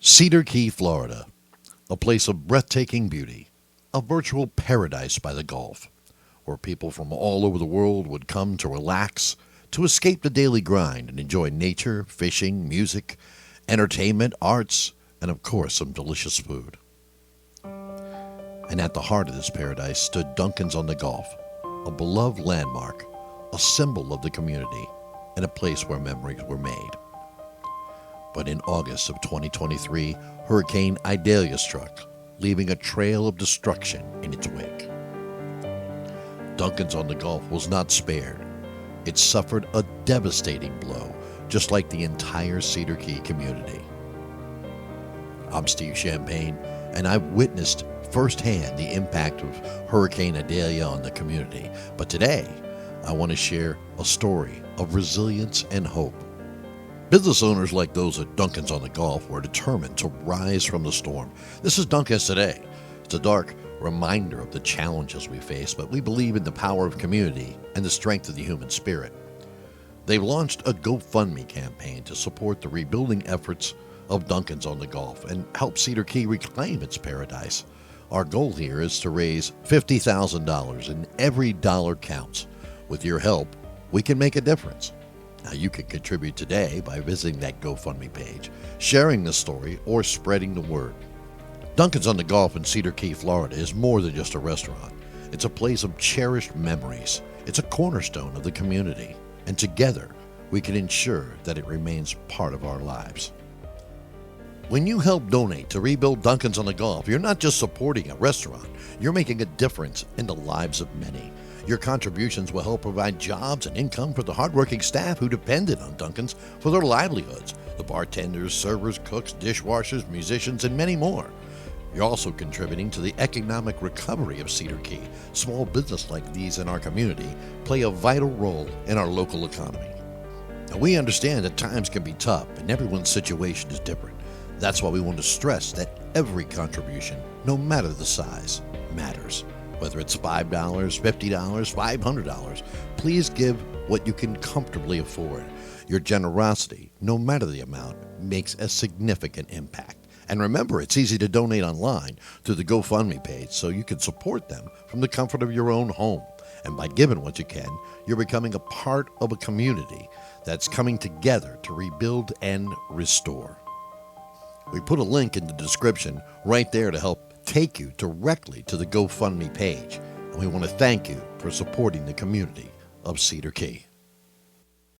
Cedar Key, Florida, a place of breathtaking beauty, a virtual paradise by the Gulf, where people from all over the world would come to relax, to escape the daily grind and enjoy nature, fishing, music, entertainment, arts, and of course some delicious food. And at the heart of this paradise stood Duncan's on the Gulf, a beloved landmark, a symbol of the community, and a place where memories were made. But in August of 2023, Hurricane Idalia struck, leaving a trail of destruction in its wake. Duncan's on the Gulf was not spared. It suffered a devastating blow, just like the entire Cedar Key community. I'm Steve Champagne, and I've witnessed firsthand the impact of Hurricane Idalia on the community. But today, I want to share a story of resilience and hope. Business owners like those at Duncan's on the Gulf were determined to rise from the storm. This is Duncan's Today. It's a dark reminder of the challenges we face, but we believe in the power of community and the strength of the human spirit. They've launched a GoFundMe campaign to support the rebuilding efforts of Duncan's on the Gulf and help Cedar Key reclaim its paradise. Our goal here is to raise $50,000, and every dollar counts. With your help, we can make a difference. Now, you can contribute today by visiting that GoFundMe page, sharing the story, or spreading the word. Duncan's on the Gulf in Cedar Key, Florida is more than just a restaurant. It's a place of cherished memories. It's a cornerstone of the community. And together, we can ensure that it remains part of our lives. When you help donate to rebuild Duncan's on the Gulf, you're not just supporting a restaurant, you're making a difference in the lives of many. Your contributions will help provide jobs and income for the hardworking staff who depended on Duncan's for their livelihoods. The bartenders, servers, cooks, dishwashers, musicians, and many more. You're also contributing to the economic recovery of Cedar Key. Small business like these in our community play a vital role in our local economy. Now, we understand that times can be tough and everyone's situation is different. That's why we want to stress that every contribution, no matter the size, matters. Whether it's $5, $50, $500, please give what you can comfortably afford. Your generosity, no matter the amount, makes a significant impact. And remember, it's easy to donate online through the GoFundMe page, so you can support them from the comfort of your own home. And by giving what you can, you're becoming a part of a community that's coming together to rebuild and restore. We put a link in the description right there to help take you directly to the GoFundMe page. And we want to thank you for supporting the community of Cedar Key.